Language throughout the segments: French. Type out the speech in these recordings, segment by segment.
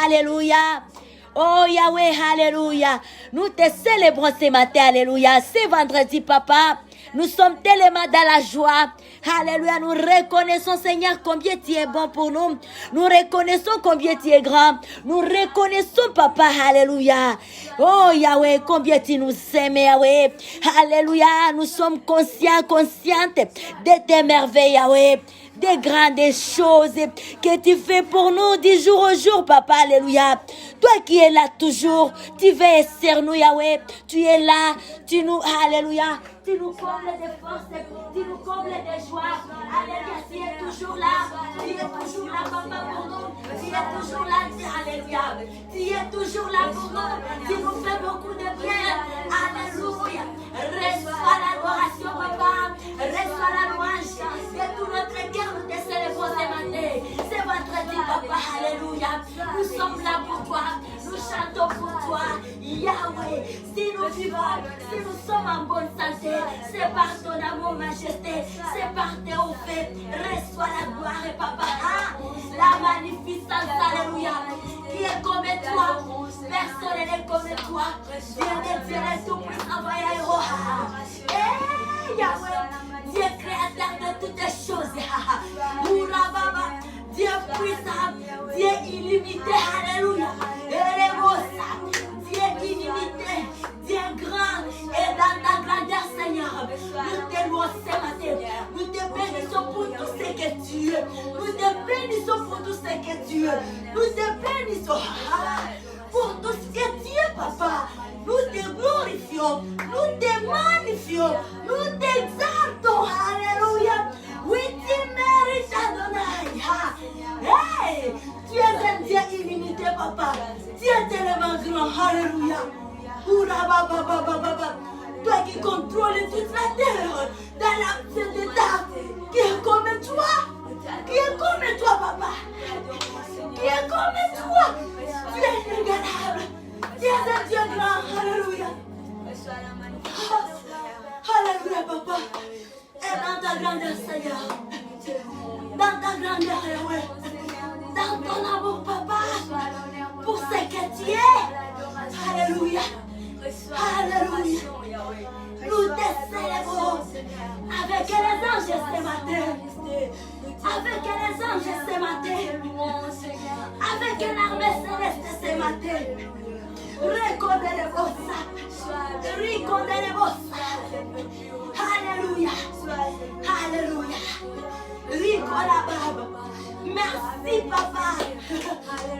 Alléluia. Oh Yahweh, alléluia. Nous te célébrons ce matin, alléluia. C'est vendredi, papa. Nous sommes tellement dans la joie. Alléluia. Nous reconnaissons, Seigneur, combien tu es bon pour nous. Nous reconnaissons combien tu es grand. Nous reconnaissons, papa. Alléluia. Oh Yahweh, combien tu nous aimes, Yahweh. Alléluia. Nous sommes conscientes de tes merveilles, Yahweh. Des grandes choses que tu fais pour nous du jour au jour, papa, alléluia. Toi qui es là toujours, tu veilles sur nous, Yahweh. Tu es là, tu nous, alléluia. Tu nous combles de force, tu nous combles de joie. Alléluia, tu es toujours là. Tu es toujours là, papa, pour nous. Tu es toujours là, alléluia. Tu es toujours là pour nous. Tu nous fais beaucoup de bien. Alléluia. Reçois l'adoration, papa. Reçois la louange de tout notre cœur. Nous te célébrons ce matin. C'est vendredi, papa. Alléluia. Nous sommes là pour toi. Nous chantons pour toi. Yahweh. Si nous vivons, si nous sommes en bonne santé, c'est par ton amour, majesté. C'est par tes faits. Reçois la gloire, papa. La magnificence, alléluia. Qui est comme toi. Personne n'est comme toi. Dieu de Dieu, le tout-puissant, Yahweh, Dieu créateur de toutes choses. Dieu puissant, Dieu illimité, alléluia. Dieu illimité, Dieu grand, et dans ta grandeur, Seigneur, nous te louons ce matin. Nous te bénissons pour tout ce que tu es. Nous te bénissons pour tout ce que tu es. Nous te bénissons pour tout ce que tu es, papa. Nous te glorifions, nous te magnifions, nous t'exaltons, alléluia. Oui, tu mérites, Adonai. Hey, tu es un Dieu illimité, papa. Tu es tellement grand, alléluia. Toi qui contrôles toute la terre, dans l'absence de ta, qui est comme toi, qui est comme toi, papa, qui est comme toi, tu es inégalable. Tu es un Dieu grand, alléluia. Alléluia, papa. Et dans ta grandeur, Seigneur. Dans ta grandeur, Yahweh. Dans ton amour, papa. Pour ce que tu es. Alléluia. Alléluia. Nous te célébrons avec les anges ce matin. Avec les anges ce matin. Avec une armée céleste ce matin. Alléluia. Alléluia. Merci, papa,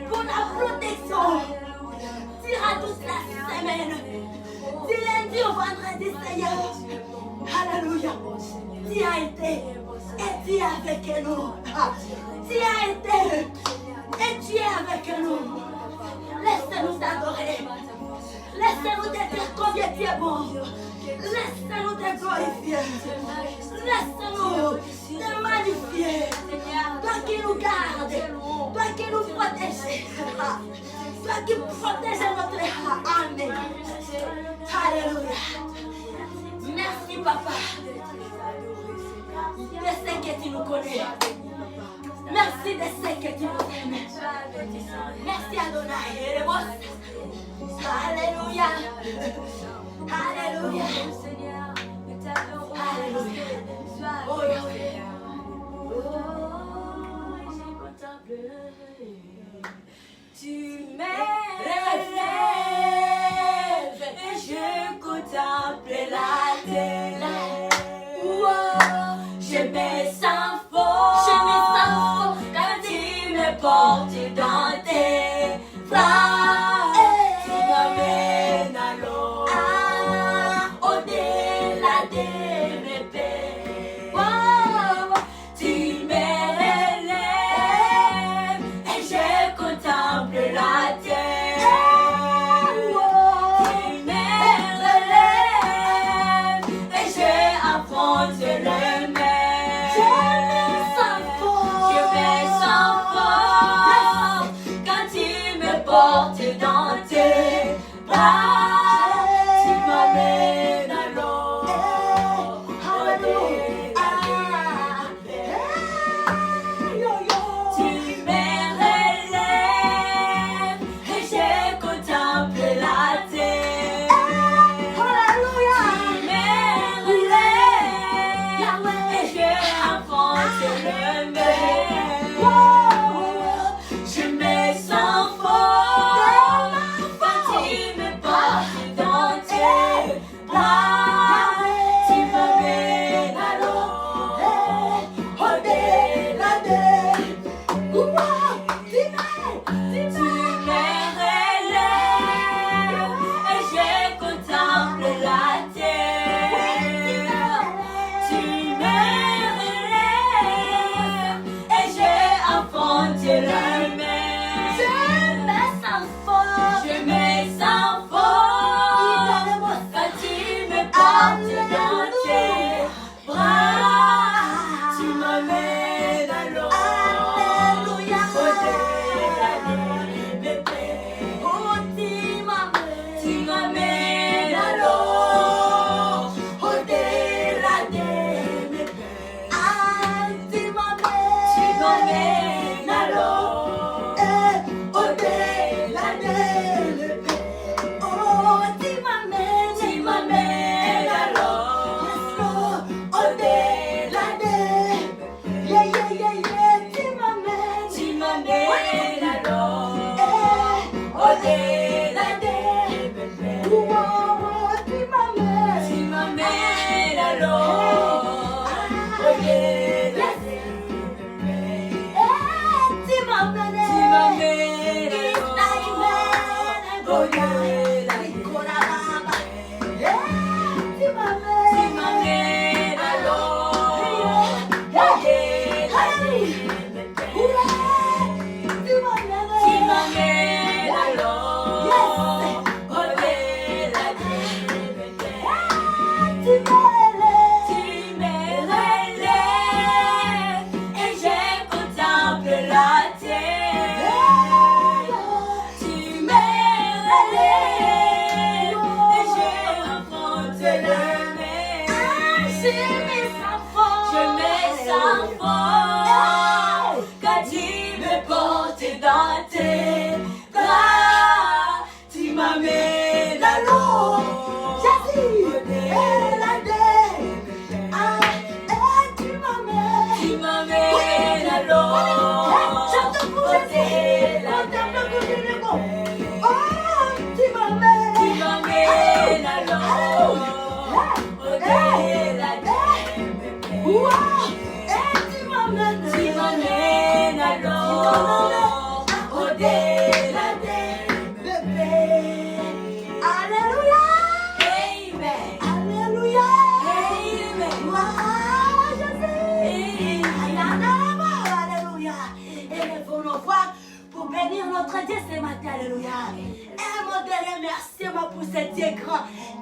pour la protection durant toute la semaine. Du lundi au vendredi, Seigneur. Alléluia. Tu as été et tu es avec nous. Tu as été et tu es avec nous. Laisse-nous t'adorer. Laisse-nous te dire combien tu es bon. Laisse-nous te glorifier. Laisse-nous te magnifier. Toi qui nous gardes. Toi qui nous protèges. Toi qui protèges notre âme. Alléluia. Merci, papa. De ce que tu nous connais. Merci de ce que tu nous aimes. Merci Adonai. Alléluia. Alléluia. Alléluia. Oh Yahweh. Oh, j'ai contemplé. Tu m'élèves et je contemple la terre. Oh, je me sens fort. Je me sens fort quand tu me portes dans tes bras. Tu m'amènes à l'eau, au-delà de mes peines. Oh, tu m'élèves et je contemple la terre. Tu m'élèves et je affronte le mer. Porte dans tes bras, tu m'amènes à l'eau. Tu me relèves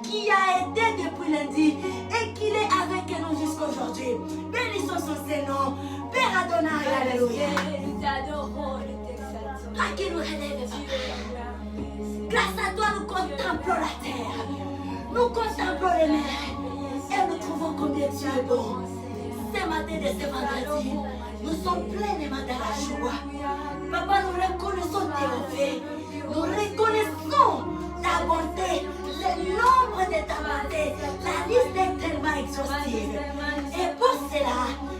Qui a été depuis lundi et qu'il est avec nous jusqu'aujourd'hui. Bénissons son Seigneur. Père Adonai, alléluia. Toi qui nous relèves, grâce à toi, nous contemplons la terre. Nous contemplons les mers et nous trouvons combien tu es bon. Ce matin de ce vendredi, nous sommes pleinement dans la joie. Papa, nous reconnaissons tes faits. Nous reconnaissons ta bonté, le nombre de ta bonté. La liste est tellement exhaustive. Et pour cela,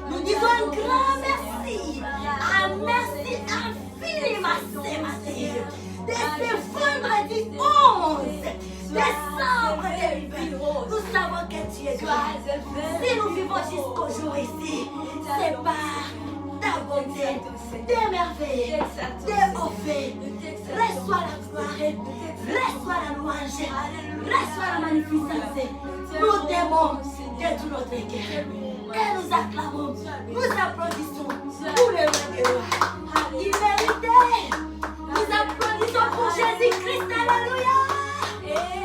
nous disons un grand merci. Un merci infiniment ce matin. De ce vendredi 11 décembre 2020, nous savons que tu es grand. Si nous vivons jusqu'au jour ici, c'est par ta bonté, tes merveilles, tes beaux faits. Reçois la gloire, reçois la louange, reçois la magnificence. Nous t'aimons de tout notre cœur et nous acclamons, nous applaudissons pour le roi des rois. Il méritait. Nous applaudissons pour Jésus-Christ, alléluia.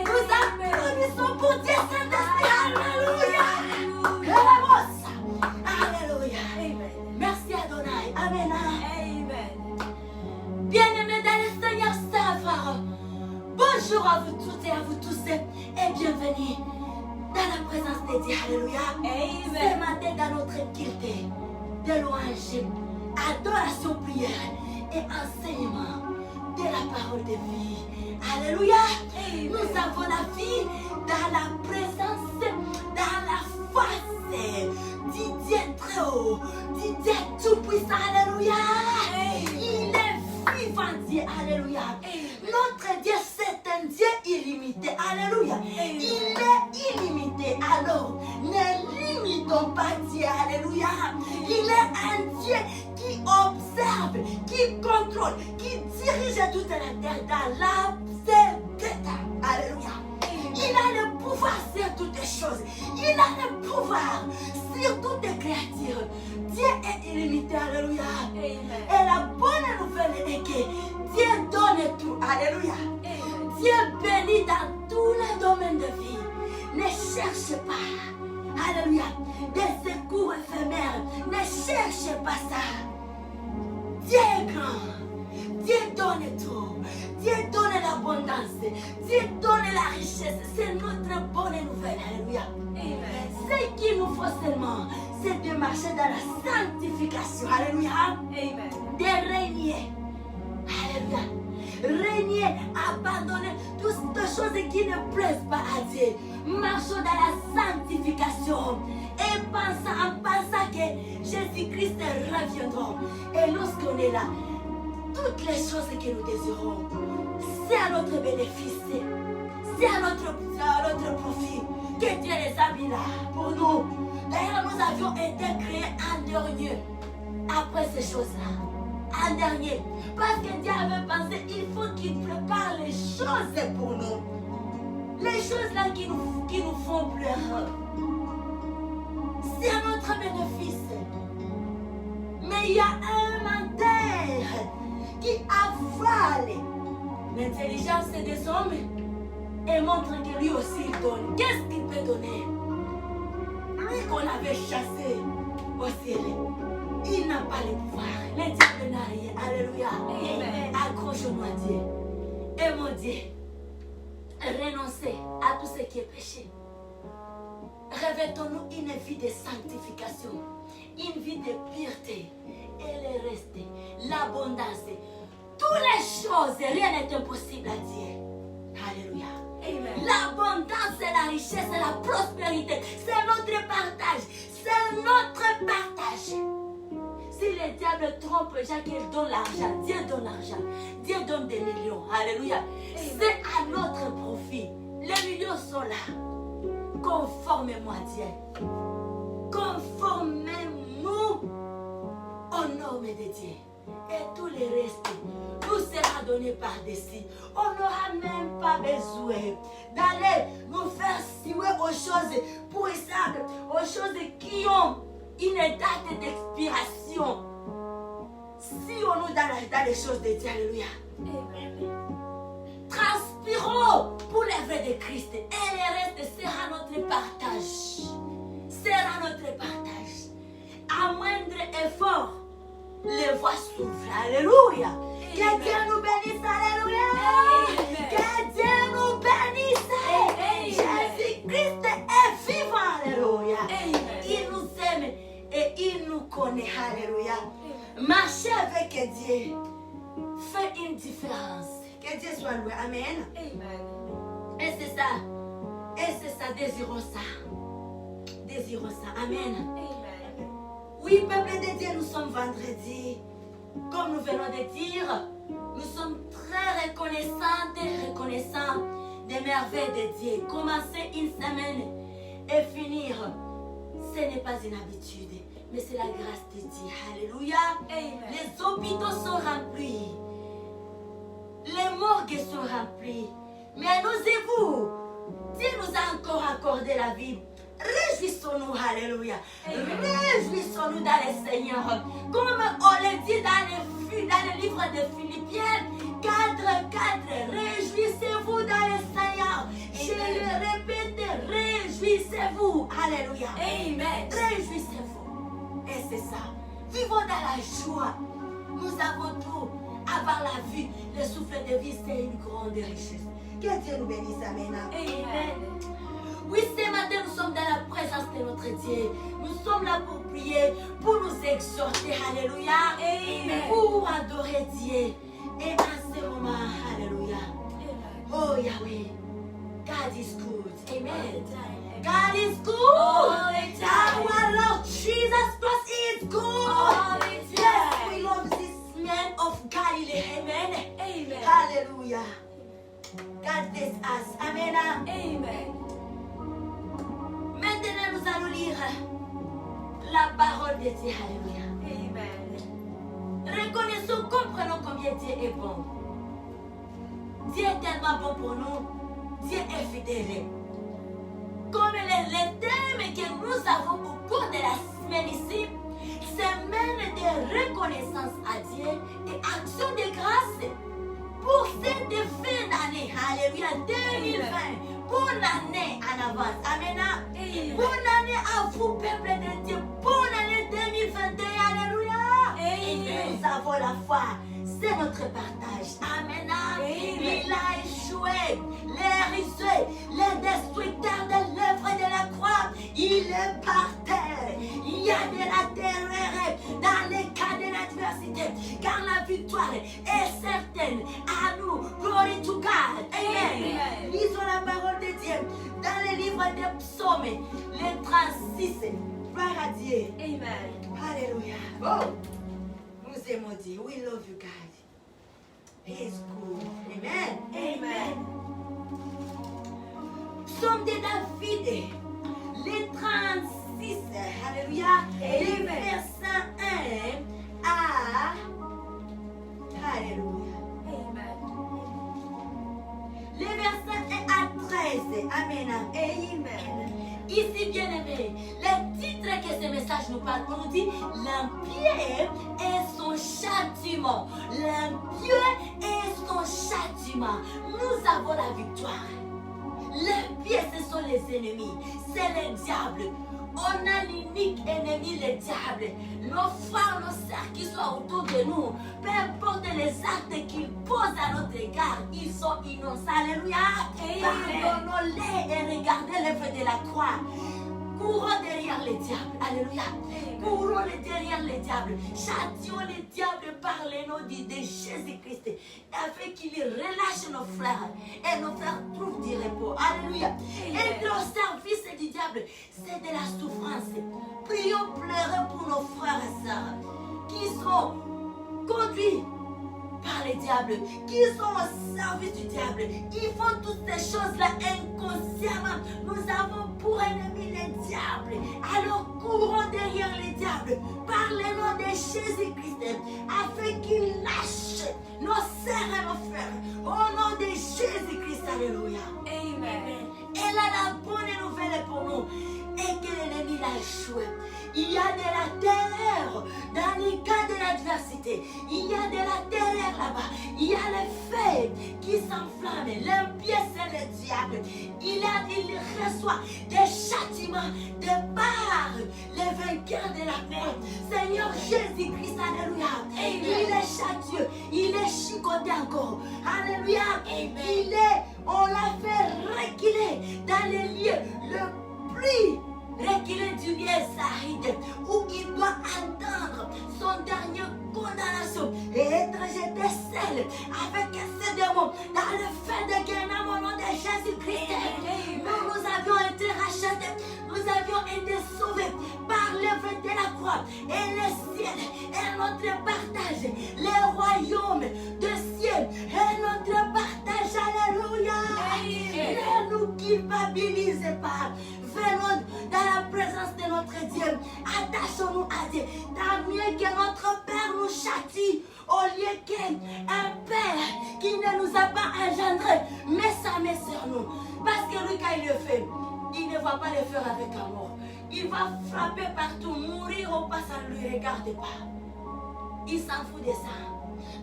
Nous applaudissons pour Dieu Saint-Esprit, alléluia. Alléluia. Merci Adonai. Amen. Bien-aimés dans le Seigneur, frère. Bonjour à vous toutes et à vous tous et bienvenue dans la présence de Dieu. Alléluia. Ce matin dans notre culte de louange, adoration, prière et enseignement de la parole de vie. Alléluia. Nous avons la vie dans la présence, dans la face du Dieu très haut, du Dieu tout-puissant. Alléluia. Il est vivant Dieu. Alléluia. Notre Dieu, c'est un Dieu illimité. Alléluia. Il est illimité. Alors, ne limitons pas Dieu. Alléluia. Il est un Dieu qui observe, qui contrôle, qui dirige toute la terre dans l'absoluté. Alléluia. Il a le pouvoir sur toutes les choses. Il a le pouvoir sur toutes les créatures. Dieu est illimité. Alléluia. Et la bonne nouvelle est que Dieu donne tout. Alléluia. Dieu bénit dans tous les domaines de vie. Ne cherche pas. Alléluia. Des secours éphémères. Ne cherche pas ça. Dieu est grand. Dieu donne tout. Dieu donne l'abondance. Dieu donne la richesse. C'est notre bonne nouvelle. Alléluia. Ce qu'il nous faut seulement, c'est de marcher dans la sanctification. Alléluia. De régner. Alléluia. Régner, abandonner toutes les choses qui ne plaisent pas à Dieu. Marchons dans la sanctification. Et en pensant que Jésus-Christ reviendra. Et lorsqu'on est là, toutes les choses que nous désirons, c'est à notre bénéfice, c'est à notre profit que Dieu les a mis là pour nous. D'ailleurs, nous avions été créés en dernier après ces choses-là. En dernier. Parce que Dieu avait pensé, il faut qu'il prépare les choses pour nous. Les choses là qui nous font pleurer. C'est à notre bénéfice. Mais il y a un menteur qui avale l'intelligence des hommes et montre que lui aussi il donne. Qu'est-ce qu'il peut donner? Lui qu'on avait chassé au ciel, il n'a pas le pouvoir. Le diable n'a rien. Alléluia. Accroche-nous à Dieu. Et mon Dieu, renoncez à tout ce qui est péché. Revêtons-nous une vie de sanctification, une vie de pureté et le reste, l'abondance. Toutes les choses, rien n'est impossible à Dieu. Alléluia. L'abondance, la richesse, la prospérité, c'est notre partage. C'est notre partage. Si le diable trompe Jacques, il donne l'argent. Dieu donne l'argent. Dieu donne des millions. Alléluia. C'est à notre profit. Les millions sont là. Conformez-moi à Dieu. Conformez-nous au nom de Dieu. Et tout le reste nous sera donné par-dessus. On n'aura même pas besoin d'aller nous faire suer aux choses pourrissables, aux choses qui ont une date d'expiration. Si on nous dans les choses de Dieu, alléluia. Transpirons pour l'œuvre de Christ et le reste sera notre partage. Sera notre partage. À moindre effort, les voix s'ouvrent. Alléluia. Que Dieu nous bénisse. Alléluia. Que Dieu nous bénisse. Jésus-Christ est vivant. Alléluia. Il nous aime et il nous connaît. Alléluia. Marcher avec Dieu fait une différence. Que Dieu soit loué. Amen. Et c'est ça. Et c'est ça. Désirons ça. Désirons ça. Amen. Oui, peuple de Dieu, nous sommes vendredi. Comme nous venons de dire, nous sommes très reconnaissants des merveilles de Dieu. Commencer une semaine et finir, ce n'est pas une habitude, mais c'est la grâce de Dieu. Alléluia. Les hôpitaux sont remplis. Les morgues sont remplies. Mais nous et vous, Dieu nous a encore accordé la vie. Réjouissons-nous, alléluia. Réjouissons-nous dans le Seigneur. Comme on le dit dans le livre de Philippiens 4:4. Réjouissez-vous dans le Seigneur. Je le répète, réjouissez-vous. Alléluia. Amen. Réjouissez-vous. Et c'est ça. Vivons dans la joie. Nous avons tout. Avoir la vie, le souffle de vie, c'est une grande richesse. Que Dieu nous bénisse. Amen. Amen. Oui, ce matin, nous sommes dans la présence de notre Dieu. Nous sommes là pour prier, pour nous exhorter. Alléluia. Amen. Pour adorer Dieu. Et en ce moment, alléluia. Oh Yahweh, God is good. Amen. God is good. Our Lord Jesus Christ is good. Yes, we love this man of Galilee. Amen. Amen. Hallelujah. God bless us. Amen. Amen. Maintenant, nous allons lire la parole de Dieu. Alléluia. Amen. Reconnaissons, comprenons combien Dieu est bon. Dieu est tellement bon pour nous. Dieu est fidèle. Comme les thèmes que nous avons au cours de la semaine ici, semaine de reconnaissance à Dieu et action de grâce pour cette fin d'année. Alléluia. 2020. Bonne année en avance. Amen. Bonne année à vous, peuple de Dieu. Bonne année 2021. Alléluia. Amen. Nous avons la foi. C'est notre partage. Amen. Il a échoué. Les risés, les destructeurs de l'œuvre de la croix. Il est par terre. Il y a de la terreur dans les cas de l'adversité. Car la victoire est certaine à nous. Glory to God. Amen. Lisons la parole de Dieu dans le livre des psaumes, les 36. Gloire à Dieu. Amen. Alléluia. Oh, nous aimons Dieu. We love you, God. He is good. Amen. Amen. Psaume de David, les 36, alléluia, les versets 1 à, alléluia, les versets 1 à 13, amen, amen. Ici, bien-aimés, le titre que ce message nous parle, on nous dit l'impie et son châtiment. L'impie et son châtiment. Nous avons la victoire. L'impie, ce sont les ennemis, c'est le diable. On a l'unique ennemi, le diable. Nos frères, nos sœurs qui sont autour de nous, peu importe les actes qu'ils posent à notre égard, ils sont innocents. Alléluia. Pardonnons-les et regardez l'œuvre de la croix. Courons derrière les diables. Alléluia. Courons derrière les diables. Châtions les diables par le nom de Jésus-Christ. Afin qu'il relâche nos frères. Et nos frères trouvent du repos. Alléluia. Et le service du diable, c'est de la souffrance. Prions, pleurons pour nos frères et sœurs qui sont conduits par les diables, qui sont au service du diable. Ils font toutes ces choses-là inconsciemment. Nous avons pour ennemi les diables. Alors courons derrière les diables par le nom de Jésus-Christ afin qu'ils lâchent nos sœurs et nos frères. Au nom de Jésus-Christ, alléluia. Amen. Elle a la bonne nouvelle pour nous et que l'ennemi l'a échoué. Il y a de la terreur dans les cas de l'adversité. Il y a de la terreur là-bas. Il y a le feu qui s'enflamme. L'impie, c'est le diable. Il reçoit des châtiments de par les vainqueurs de la paix. Seigneur Jésus-Christ, alléluia. Il est châtieux. Il est chicoté encore. Alléluia. On l'a fait reculer dans les lieux le plus reculer du lieu Zahid, où il doit attendre son dernier condamnation et être jeté seul avec ces démons dans le feu de Guéna au nom de Jésus-Christ. Nous avions été rachetés, nous avions été sauvés par l'œuvre de la croix et le ciel est notre partage, le royaume de ciel est notre partage. Alléluia. Ne nous culpabilisez pas. Venons dans la présence de notre Dieu. Attachons-nous à Dieu. Tant mieux que notre Père nous châtie au lieu qu'un Père qui ne nous a pas engendrés met sa main sur nous. Parce que lui, quand il le fait, il ne va pas le faire avec amour. Il va frapper partout, mourir au pas, ça ne lui regarde pas. Il s'en fout de ça.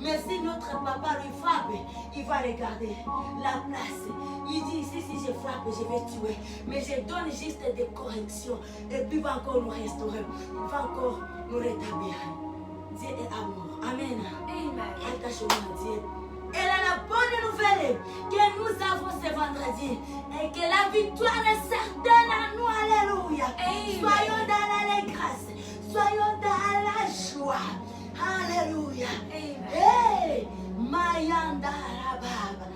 Mais si notre papa lui frappe, il va regarder la place. Il dit, si je frappe, je vais tuer. Mais je donne juste des corrections. Et puis il va encore nous restaurer. Il va encore nous rétablir. Dieu est amour. Amen. Amen. Attachons-nous à Dieu. Elle a la bonne nouvelle que nous avons ce vendredi. Et que la victoire est certaine à nous. Alléluia. Amen. Soyons dans l'allégresse. Soyons dans la joie. Alléluia. Hey, Mayanda Rababa.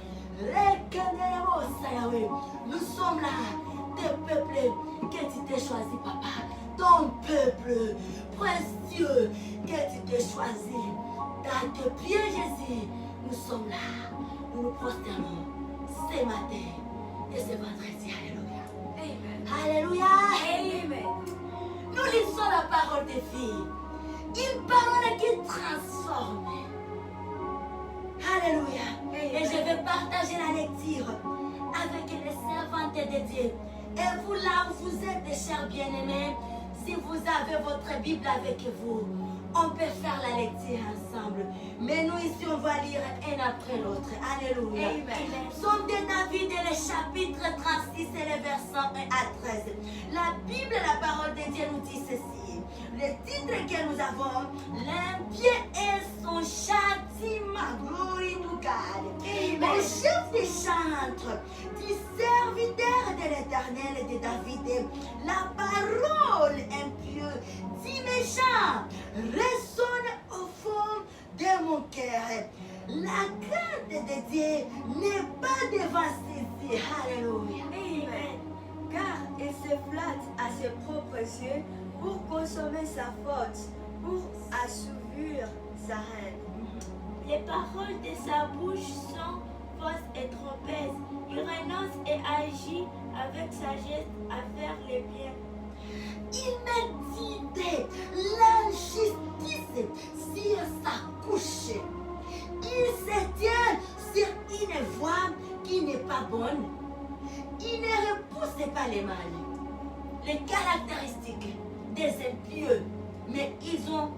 Nous sommes là, tes peuples que tu t'es choisi, papa. Ton peuple précieux que tu t'es choisi. Dans tes pieds, Jésus, nous sommes là. Nous nous prosternons ce matin et ce vendredi. Alléluia. Amen. Alléluia. Amen. Nous lisons la parole des filles. Une parole qui transforme. Alléluia. Et je vais partager la lecture avec les servantes de Dieu. Et vous là où vous êtes, chers bien-aimés, si vous avez votre Bible avec vous, on peut faire la lecture ensemble. Mais nous ici, on va lire un après l'autre. Alléluia. Amen. Psaume de David, et le chapitre 36 et les versets 1 à 13. La Bible, la parole de Dieu nous dit ceci. Le titre que nous avons, l'impie et son châtiment. Glory to God. Au chef des chantres, du serviteur de l'Éternel et de David, la parole impieuse, dit méchant, résonne au fond de mon cœur. La crainte de Dieu n'est pas devant ses yeux. Alléluia. Amen. Car il se flatte à ses propres yeux pour consommer sa faute, pour assouvir sa haine. Les paroles de sa bouche sont fausses et trompeuses. Il renonce et agit avec sagesse à faire le bien. Il médite la justice sur sa couche. Il se tient sur une voie qui n'est pas bonne. Il ne repousse pas les mal. Les caractéristiques des impieux, mais ils ont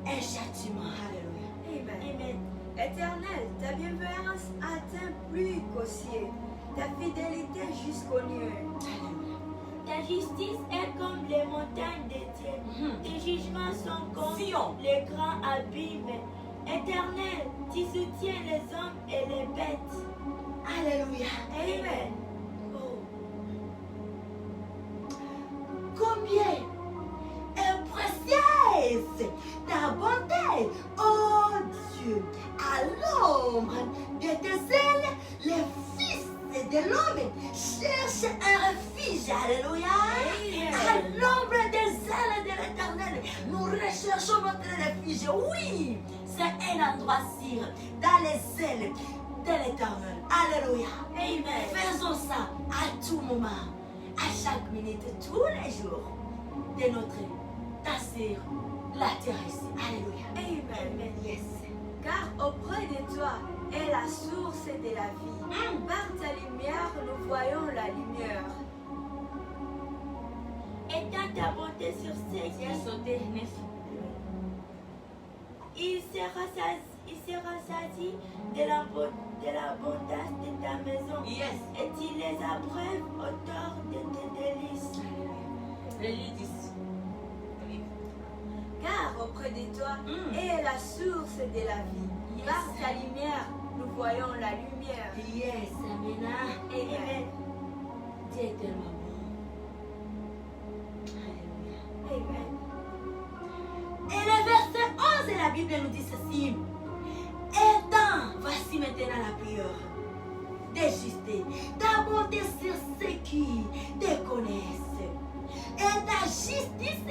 un châtiment. Alléluia. Amen. Amen. Éternel, ta bienveillance atteint plus qu'aux cieux, ta fidélité jusqu'aux nuées. Ta justice est comme les montagnes de Dieu. Tes jugements sont comme Sion. les grands abîmes. Éternel, tu soutiens les hommes et les bêtes. Alléluia. Amen. Oh. Combien est précieuse ta bonté, oh Dieu, à l'ombre de tes ailes, les fils de l'homme cherchent un refuge, alléluia. À l'ombre des ailes de l'Éternel, nous recherchons notre refuge. Oui, c'est un endroit sûr, dans les ailes de l'Éternel. Alléluia. Amen. Faisons ça à tout moment, à chaque minute, tous les jours de notre vie sur la terre ici. Alléluia. Amen. Yes. Car auprès de toi est la source de la vie. Par ta lumière, nous voyons la lumière. Étends ta bonté sur ceux qui sauté. il se rassasie de l'abondance de ta maison. Yes. Et tu les abreuves au tort de tes délices. Alléluia. Car auprès de toi est la source de la vie. Yes. Par ta lumière, nous voyons la lumière. Yes, Amen. Amen. Dieu est tellement bon. Alléluia. Amen. Et le verset 11 de la Bible nous dit ceci. Étant, voici maintenant la prière de justice, ta bonté sur ceux qui te connaissent, et ta justice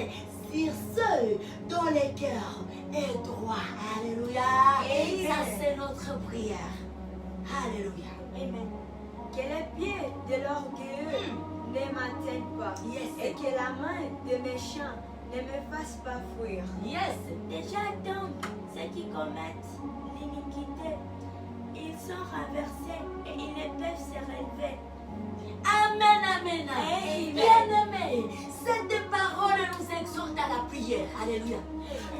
sur ceux dont le cœur est droit. Alléluia. Et ça, c'est notre prière. Alléluia. Amen. Que les pieds de l'orgueilleux ne m'atteignent pas. Yes. Et que la main des méchants ne me fasse pas fuir. Yes. Déjà donc, ceux qui commettent l'iniquité, ils sont renversés et ils ne peuvent se relever. Amen, amen. Amen. Bien-aimés, cette parole nous exhorte à la prière. Alléluia.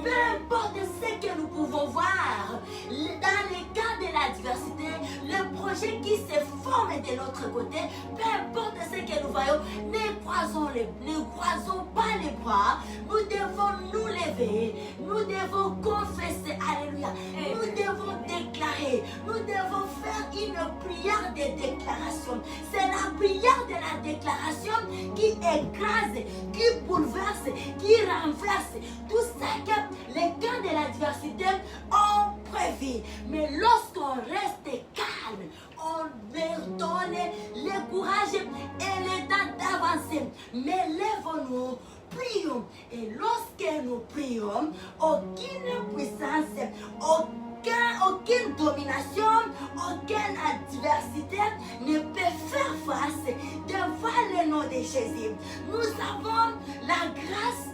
Peu importe ce que nous pouvons voir, dans les cas de l'adversité, le projet qui se forme de l'autre côté, peu importe ce que nous voyons, ne croisons pas les bras. Nous devons nous lever, nous devons confesser. Alléluia. Nous devons déclarer, nous devons faire une prière de déclaration. C'est la prière de la déclaration qui écrase, qui bouleverse, qui renverse tout ça que les cas de l'adversité ont prévu. Mais lorsqu'on reste calme, on leur donne le courage et le temps d'avancer. Mais lèvons-nous, prions. Et lorsque nous prions, aucune puissance, aucune domination, aucune adversité ne peut faire face devant le nom de Jésus. Nous avons la grâce,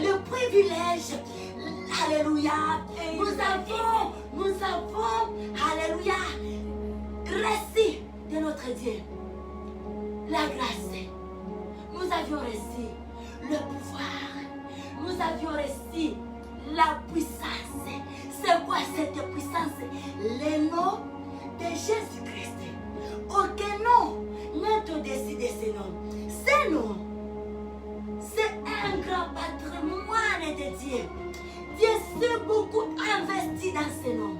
le privilège. Alléluia. Nous avons, alléluia, reçu de notre Dieu la grâce. Nous avions reçu le pouvoir. Nous avions reçu la puissance. C'est quoi cette puissance? Le nom de Jésus-Christ. Aucun nom n'est au-dessus de ce nom. Ce nom, c'est un grand patrimoine de Dieu. Dieu s'est beaucoup investi dans ce nom.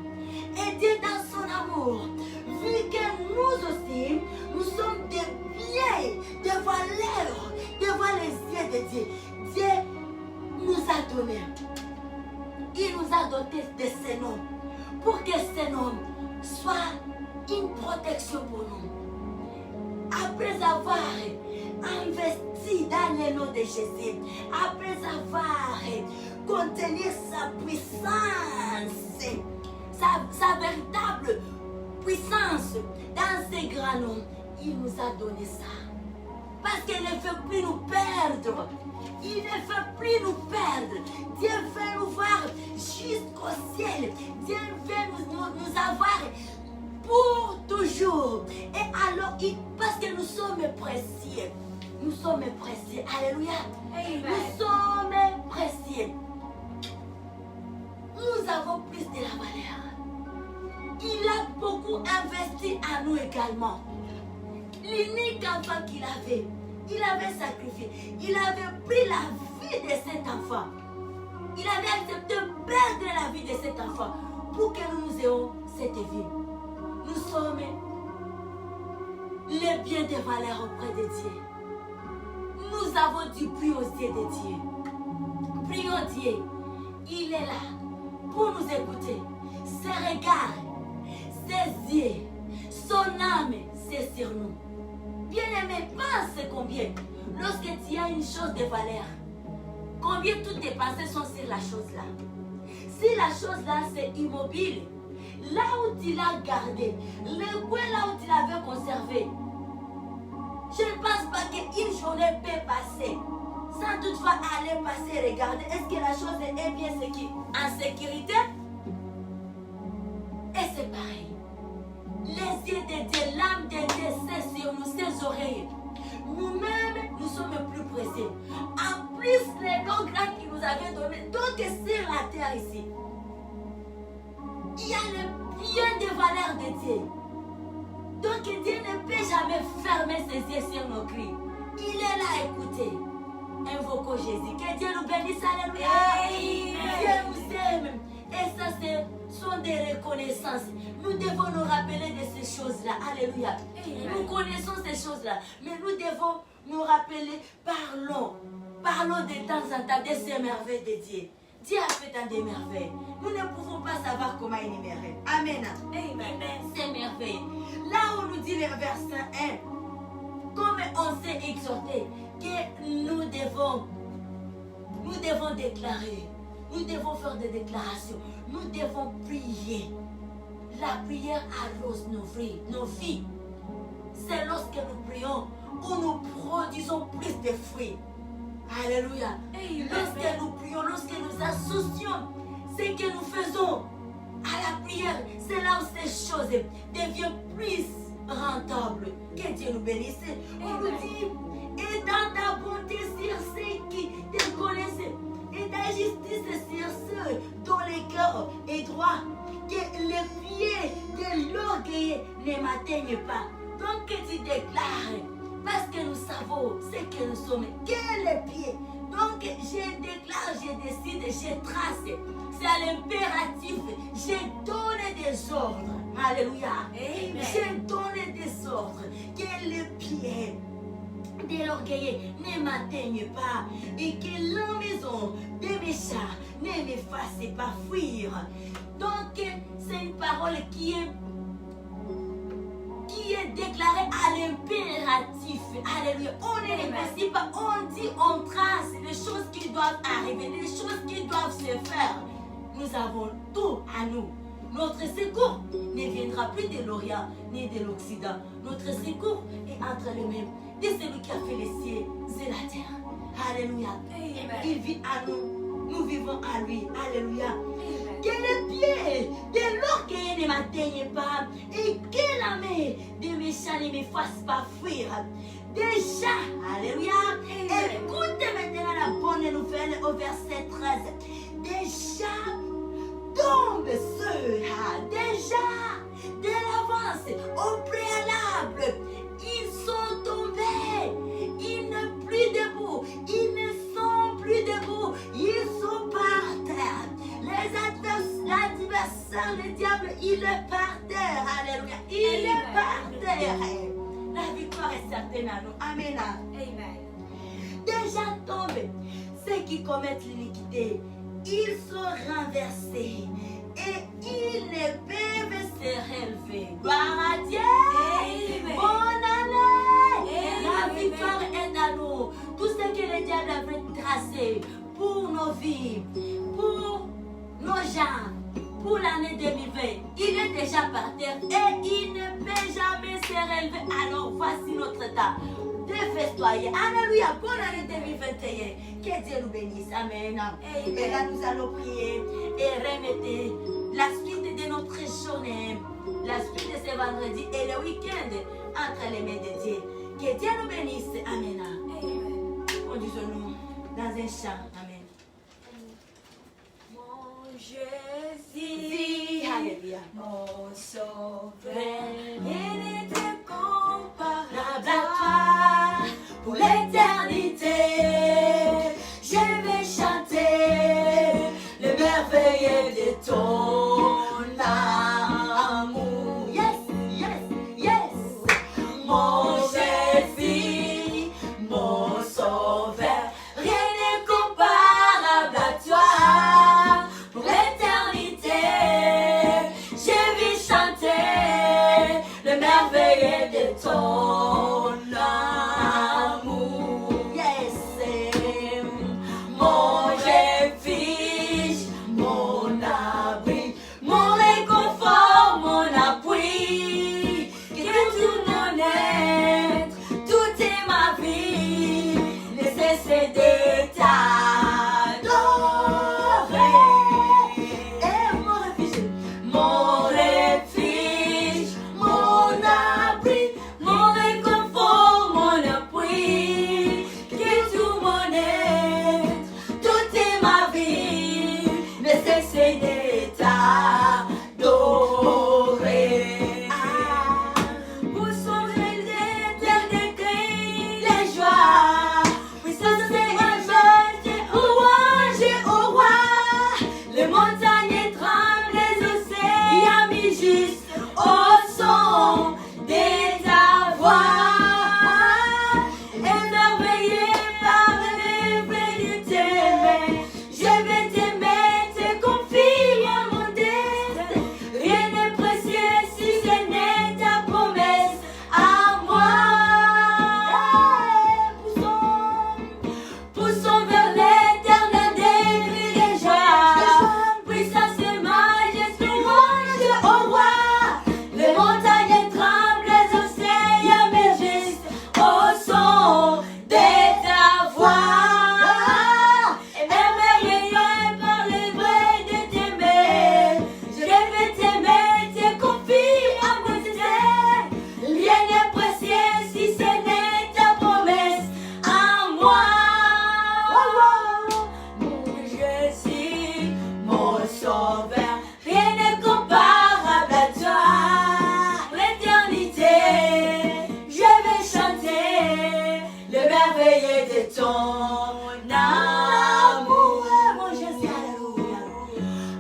Et Dieu dans son amour, vu que nous aussi, nous sommes des biens, des valeurs, devant les yeux de Dieu. Dieu nous a donné. Il nous a doté de ce nom pour que ce nom soit une protection pour nous. Après avoir investi dans le nom de Jésus, après avoir contenu sa puissance, sa véritable puissance dans ses grands noms. Il nous a donné ça. Parce qu'il ne veut plus nous perdre. Il ne veut plus nous perdre. Dieu veut nous voir jusqu'au ciel. Dieu veut nous avoir pour toujours. Et alors, parce que nous sommes précieux. Nous sommes précieux. Alléluia. Amen. Nous sommes précieux. Nous avons plus de la valeur. Il a beaucoup investi à nous également. L'unique enfant qu'il avait, il avait sacrifié. Il avait pris la vie de cet enfant. Il avait accepté de perdre la vie de cet enfant pour que nous ayons cette vie. Nous sommes les biens de valeur auprès de Dieu. Nous avons du prix aux yeux de Dieu. Prions Dieu. Il est là pour nous écouter. Ses regards, ses yeux, son âme, c'est sur nous. Bien-aimé, pense combien, lorsque tu as une chose de valeur, combien toutes tes pensées sont sur la chose-là. Si la chose-là, c'est immobile, là où tu l'as gardé, le coin là où tu l'avais conservé, je ne pense pas qu'une journée peut passer sans toutefois aller passer et regarder est-ce que la chose est bien en sécurité. Et c'est pareil. Les yeux de Dieu, l'âme de Dieu, c'est sur nous, ses oreilles. Nous-mêmes, nous sommes plus précieux. En plus, les noms grands qu'il nous avait donnés, donc sur la terre ici, il y a le bien de valeur de Dieu. Donc Dieu ne peut jamais fermer ses yeux sur nos cris. Il est là, écoutez. Invoquons Jésus. Que Dieu nous bénisse, alléluia. Dieu nous aime. Et ça, ce sont des reconnaissances. Nous devons nous rappeler de ces choses-là. Alléluia. Nous connaissons ces choses-là. Mais nous devons nous rappeler, parlons de temps en temps de ces merveilles de Dieu. Dieu a fait tant de merveilles. Nous ne pouvons pas savoir comment il est merveille. Amen. Amen. C'est merveille. Là où nous dit le verset 1, comme on s'est exhorté, que nous devons déclarer, nous devons faire des déclarations, nous devons prier. La prière arrose nos vies. C'est lorsque nous prions où nous produisons plus de fruits. Alléluia. Lorsque nous prions, lorsque nous associons ce que nous faisons à la prière, c'est là où ces choses deviennent plus rentables. Que Dieu nous bénisse. On nous dit, et dans ta bonté sur ceux qui te connaissent, et ta justice sur ceux dont le cœur est droit, que les pieds de l'orgueil ne m'atteignent pas. Donc que tu déclares, parce que nous savons ce que nous sommes, quel est le pied. Donc je déclare, je décide, je trace. C'est à l'impératif, je donne des ordres. Alléluia. Amen. Je donne des ordres. Que le pied de l'orgueil ne m'atteigne pas et que la maison des méchants ne me fasse pas fuir. Donc c'est une parole qui est déclarée à l'impératif. Alléluia. On ne négocie pas, on dit, on trace les choses qui doivent arriver, les choses qui doivent se faire. Nous avons tout à nous. Notre secours ne viendra plus de l'Orient ni de l'Occident. Notre secours est entre les mains de celui qui a fait les cieux et la terre. Alléluia. Amen. Il vit à nous. Nous vivons à lui. Alléluia. Amen. Que les pieds de l'orgueil ne m'atteignent pas et que la main des méchants ne me fasse pas fuir. Déjà, alléluia. Écoutez maintenant la bonne nouvelle au verset 13. Déjà, tombe ceux, déjà, de l'avance, au préalable, ils sont tombés, ils ne sont plus debout, ils ne sont plus debout, ils sont par terre. Les adversaires, le diable, il est par terre, alléluia, il est par terre. La victoire est certaine à nous, amen. Amen. Déjà tombés, ceux qui commettent l'iniquité, ils sont renversés et ils ne peuvent se relever. Gloire à Dieu. Amen. Bonne année. Amen. La victoire est à nous. Tout ce que le diable avait tracé pour nos vies, pour nos gens, pour l'année 2020, il est déjà par terre et il ne peut jamais se relever. Alors voici notre temps de festoyer. Alléluia, bonne année 2021. Que Dieu nous bénisse. Amen. Et là, nous allons prier et remettre la suite de notre journée, la suite de ce vendredi et le week-end entre les mains de Dieu. Que Dieu nous bénisse. Amen. Conduisons-nous dans un chant. Amen. Mon Jésus, Alléluia. mon sauveur, il n'était comparable À toi, pour l'éternité, je vais chanter le merveilleux de ton amour. Yes, yes, yes. Mon Jésus, mon sauveur, rien n'est comparable à toi. Pour l'éternité, je vais chanter le merveilleux de ton amour. Yes, mon refuge, mon abri, mon réconfort, mon appui. Que tout mon être, tout est ma vie, ne cesse de t'adorer. Et mon refuge, mon abri, mon réconfort, mon appui. Que tout mon être, tout est ma vie, ne cesse de t'adorer. Pour sauver l'éternel cri les joies, puissance et majesté, louange au roi. Les montagnes tremblent, les océans juste au son de ta voix. Émerveillé par les vrais de t'aimer, je vais t'aimer, te confie mon destin. Rien n'est précieux si ce n'est ta promesse à moi. Poussons vers l'éternel des cris de joie. Puissance et majesté, louange au roi. Les montagnes tremblent, les océans mugissent au son de ta voix. Émerveillé par les vrais de t'aimer, je vais t'aimer, te confie à mon destin. Rien n'est précieux si ce n'est ta promesse à moi. Mon Jésus, mon sauveur, rien n'est comparable à toi. L'éternité, je vais chanter le merveilleux de ton amour. Mon Jésus, alléluia.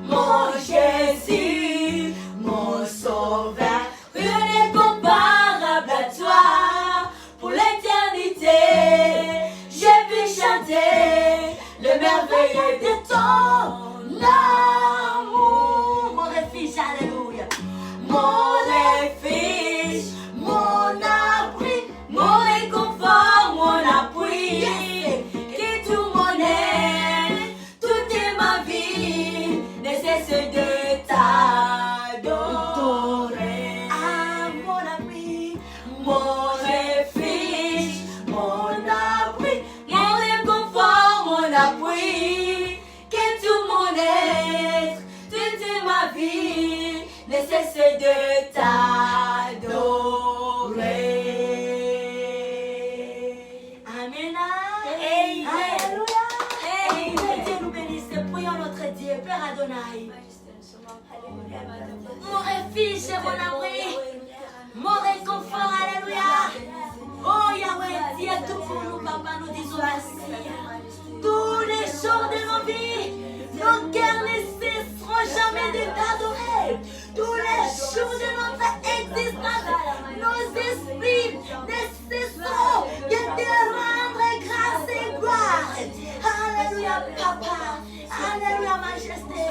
Mon Jésus, mon sauveur, rien n'est comparable à toi. Pour l'éternité, je vais chanter le merveilleux de ton amour. Mon refuge, alléluia. Mon refuge, mon abri, mon réconfort, mon appui. Que tout mon être, tout est ma vie, ne cesse de t'adorer. Ah, mon appui, mon refuge, mon abri, mon réconfort, mon appui. Que tout mon être, toute ma vie, ne cesse de t'adorer. Amen. Alléluia. Que Dieu nous bénisse. Prions notre Dieu, Père Adonai. Mon refuge et mon abri, mon réconfort, alléluia. Oh Yahweh, tu es tout pour nous, papa, nous disons merci. Tous les jours de nos vies, nos cœurs ne cesseront jamais de t'adorer. Tous les jours de notre existence, nos esprits ne cesseront de te rendre grâce et gloire. Alléluia, papa. Alléluia, majesté.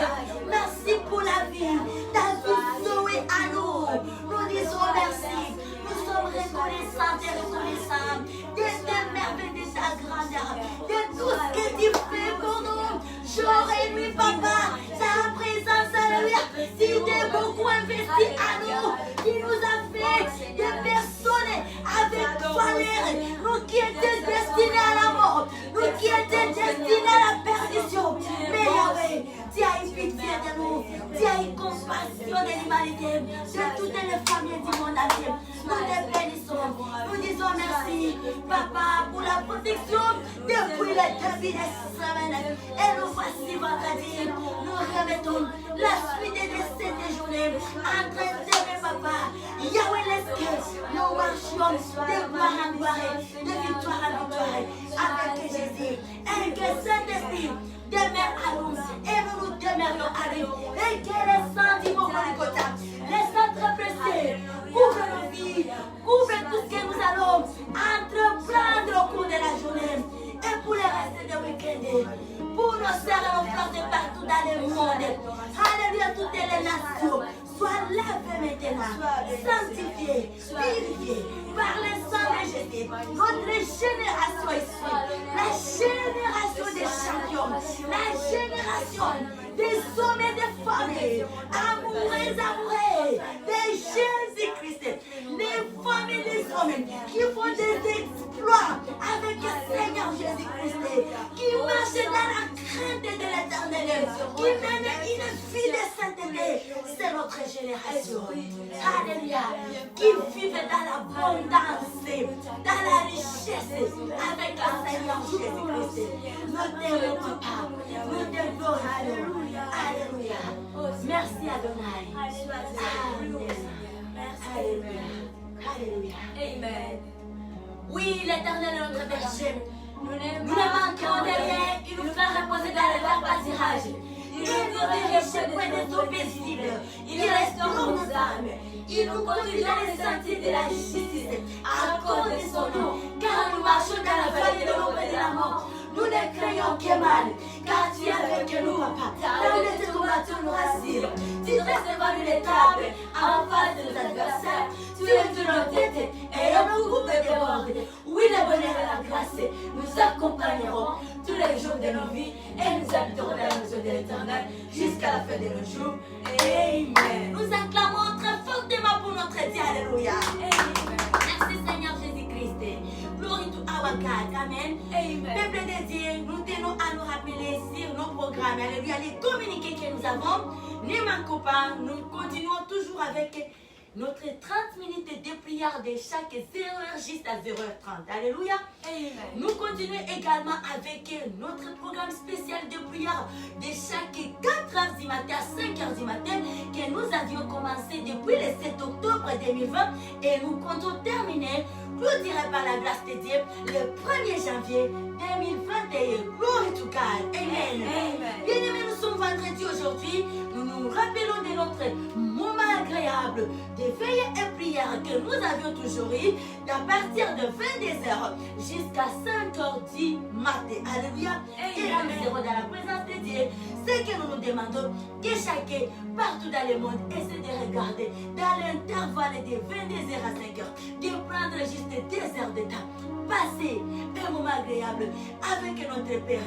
Merci pour la vie. Ta vie Zoé à nous. Nous disons merci. Nous sommes reconnaissants et reconnaissants de tes merveilles, de ta grandeur, de tout ce que tu fais pour nous. Jour et nuit, papa. Ta présence, alléluia, d'idées beaucoup investies à nous, qui nous a fait des personnes avec valeur, nous qui étaient destinés à la mort, nous qui étaient destinés à la perdition. Mais Yahweh, tu as eu pitié de nous, tu as eu compassion de l'humanité, de toutes les familles du monde entier. Nous te bénissons, nous disons merci, Papa, pour la protection depuis les début des semaines. Et nous voici vendredi, nous remettons la suite de cette journée en train d'aimer, Papa. Yahweh, laisse que nous marchions de gloire en gloire, de victoire en victoire avec Jésus. Et que Saint-Esprit demeure à nous et nous nous demeurions à lui. Et que les sangs du mot Golgotha, les sangs trapézés, couvre nos vies, couvre tout ce que nous allons entreprendre au cours de la journée. Et pour le reste du week-end, pour nos sœurs et nos frères de partout dans le monde. Alléluia, toutes les nations. Sois lavées maintenant, sanctifiées, purifiées par le sang de Jésus. Notre génération ici, la génération des champions, la génération des hommes et des femmes, amoureux, de Jésus-Christ, les femmes et les hommes qui font des exploits avec le Seigneur Jésus-Christ, qui marchent dans la crainte de l'Éternel, qui mènent une vie de sainteté. C'est notre génération. Alléluia. Qui vivent dans l'abondance, dans la richesse avec le Seigneur Jésus-Christ. Nous t'aimons, Papa. Nous te glorifions. Alléluia. Merci Adonai. Amen. Alléluia. Alléluia. Amen. Oui, l'Éternel est notre berger. Nous ne manquons de rien. Il nous fait reposer dans les verts pâtirages. Il nous dirige près des eaux paisibles. Il restaure nos âmes. Il nous conduit dans les sentiers de la justice à cause de son nom. Car nous marchons dans la vallée de l'ombre de la mort. Nous ne craignons que mal, car tu es avec nous, Papa. Là où les tourmenteurs nous rassurent. Tu dresses devant nous les tables en face de nos adversaires. Tu es de nos têtes et un groupe déborde. Oui, le bonheur et la grâce nous accompagneront tous les jours de nos vies et nous habiterons dans la maison de l'Éternel jusqu'à la fin de nos jours. Amen. Nous acclamons très fortement pour notre Dieu. Alléluia. Amen. Merci Seigneur Jésus-Christ. Glory to our God. Amen. Amen. Peuple de Dieu, nous tenons à nous rappeler sur nos programmes. Alléluia. Les communiqués que nous avons. Ne manquons pas. Nous continuons toujours avec notre 30 minutes de prière de chaque 0h jusqu'à 0h30. Alléluia. Amen. Nous continuons également avec notre programme spécial de prière de chaque 4h du matin à 5h du matin que nous avions commencé depuis le 7 octobre 2020 et nous comptons terminer, clôturer par la grâce de Dieu, le 1er janvier 2021. Glory to God. Amen. Amen. Bien-aimés, nous sommes vendredi aujourd'hui. Nous nous rappelons de notre moment agréable de veille et prière que nous avions toujours eu à partir de 22h jusqu'à 5h du matin. Alléluia. Et là, nous serons dans la présence de Dieu. Ce que nous nous demandons, que chacun, partout dans le monde, essaie de regarder dans l'intervalle de 22h à 5h, de prendre juste 2 heures de temps. Passer un moment agréable avec notre Père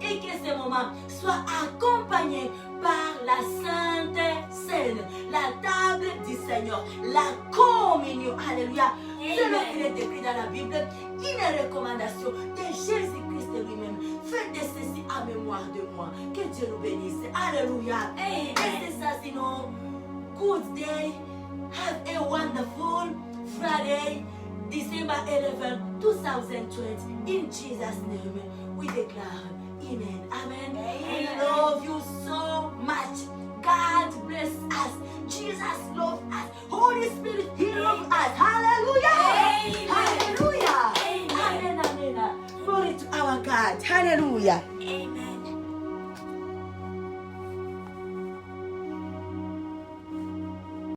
et que ce moment soit accompagné par la Sainte Seine, la table du Seigneur, la communion. Alléluia. C'est ce qu'il est écrit dans la Bible, une recommandation de Jésus-Christ lui-même. Faites ceci en mémoire de moi. Que Dieu nous bénisse. Alléluia. Et c'est ça sinon. Good day. Have a wonderful Friday. December 11, 2020. In Jesus' name, we declare Amen. Amen. I love you so much. God bless us. Jesus loves us